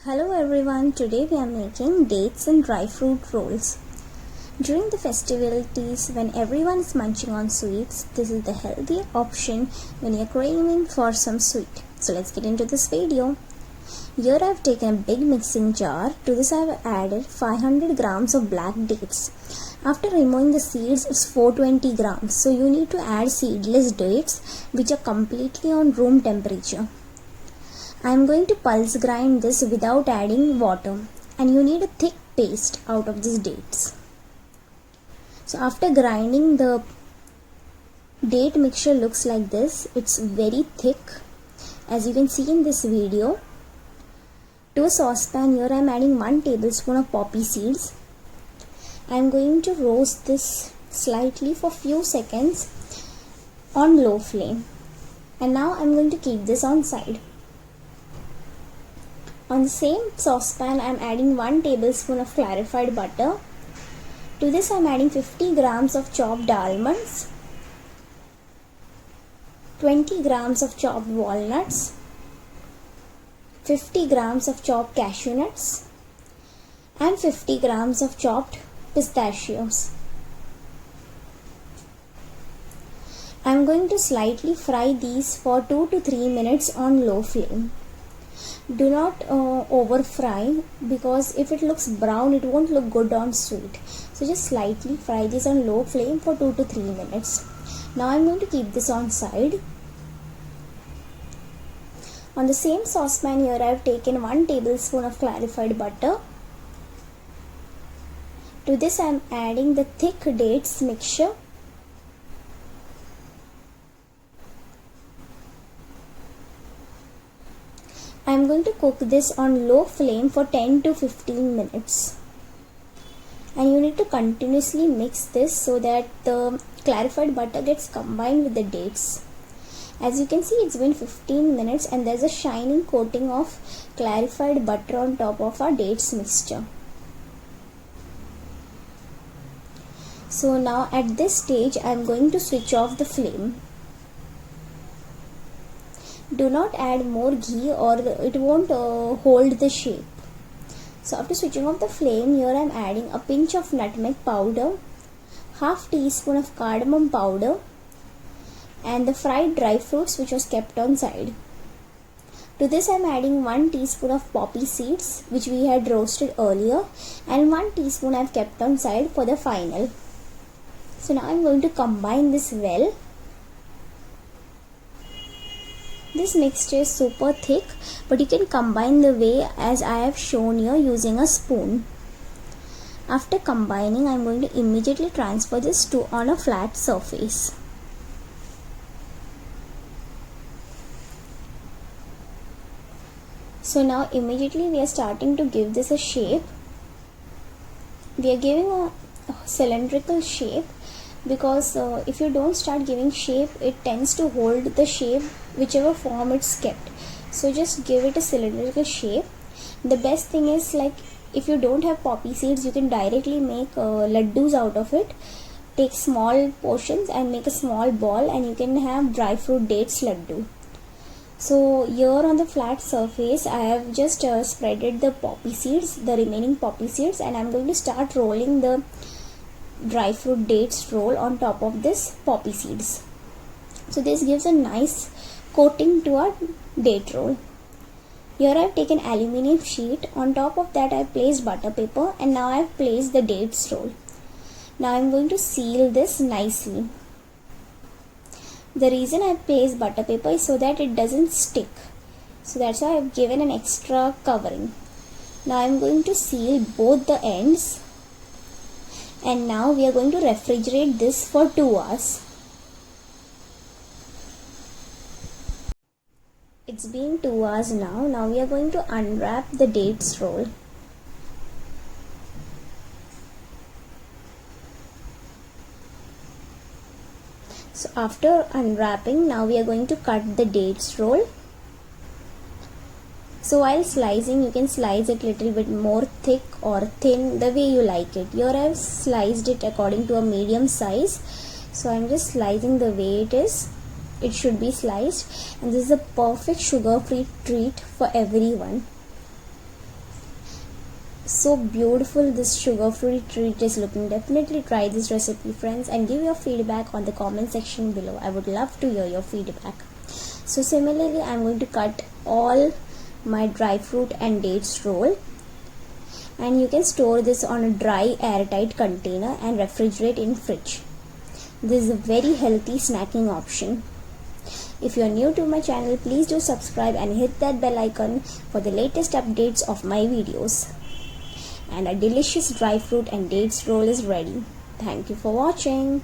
Hello everyone, today we are making dates and dry fruit rolls. During the festivities when everyone is munching on sweets, this is the healthy option when you are craving for some sweet. So let's get into this video. Here I have taken a big mixing jar. To this I have added 500 grams of black dates. After removing the seeds, it's 420 grams. So you need to add seedless dates which are completely on room temperature. I am going to pulse grind this without adding water, and you need a thick paste out of these dates. So after grinding, the date mixture looks like this. It's very thick, as you can see in this video. To a saucepan, here I am adding 1 tablespoon of poppy seeds. I am going to roast this slightly for few seconds on low flame, and now I am going to keep this on side. On the same saucepan, I am adding 1 tablespoon of clarified butter. To this, I am adding 50 grams of chopped almonds, 20 grams of chopped walnuts, 50 grams of chopped cashewnuts, and 50 grams of chopped pistachios. I am going to slightly fry these for 2 to 3 minutes on low flame. Do not over fry, because if it looks brown it won't look good on sweet. So just slightly fry this on low flame for 2 to 3 minutes. Now I am going to keep this on side. On the same saucepan, here I have taken 1 tablespoon of clarified butter. To this I am adding the thick dates mixture. I am going to cook this on low flame for 10 to 15 minutes. And you need to continuously mix this so that the clarified butter gets combined with the dates. As you can see, it's been 15 minutes and there's a shining coating of clarified butter on top of our dates mixture. So now at this stage, I am going to switch off the flame. Do not add more ghee or it won't hold the shape. So after switching off the flame, here I am adding a pinch of nutmeg powder, half teaspoon of cardamom powder, and the fried dry fruits which was kept on side. To this I am adding 1 teaspoon of poppy seeds which we had roasted earlier, and 1 teaspoon I have kept on side for the final. So now I am going to combine this well. This mixture is super thick, but you can combine the way as I have shown here using a spoon. After combining, I am going to immediately transfer this on a flat surface. So now immediately we are starting to give this a shape. We are giving a cylindrical shape, because if you don't start giving shape, it tends to hold the shape whichever form it's kept. So just give it a cylindrical shape. The best thing is, like, if you don't have poppy seeds, you can directly make laddus out of it. Take small portions and make a small ball, and you can have dry fruit dates laddu. So here on the flat surface, I have just spreaded the poppy seeds, the remaining poppy seeds, and I'm going to start rolling the dry fruit dates roll on top of this poppy seeds. So this gives a nice coating to our date roll. Here I have taken aluminium sheet. On top of that I have placed butter paper, and now I have placed the dates roll. Now I am going to seal this nicely. The reason I have placed butter paper is so that it doesn't stick. So that's why I have given an extra covering. Now I am going to seal both the ends. And now we are going to refrigerate this for 2 hours. It's been 2 hours now. Now we are going to unwrap the dates roll. So after unwrapping, now we are going to cut the dates roll. So while slicing, you can slice it little bit more thick or thin, the way you like it. Here I have sliced it according to a medium size. So I am just slicing the way it should be sliced, and this is a perfect sugar free treat for everyone. so beautiful this sugar free treat is looking. Definitely try this recipe, friends, and give your feedback on the comment section below. I would love to hear your feedback. So similarly, I'm going to cut all my dry fruit and dates roll, and you can store this on a dry airtight container and refrigerate in fridge. This is a very healthy snacking option. If you are new to my channel, please do subscribe and hit that bell icon for the latest updates of my videos. And a delicious dry fruit and dates roll is ready. Thank you for watching.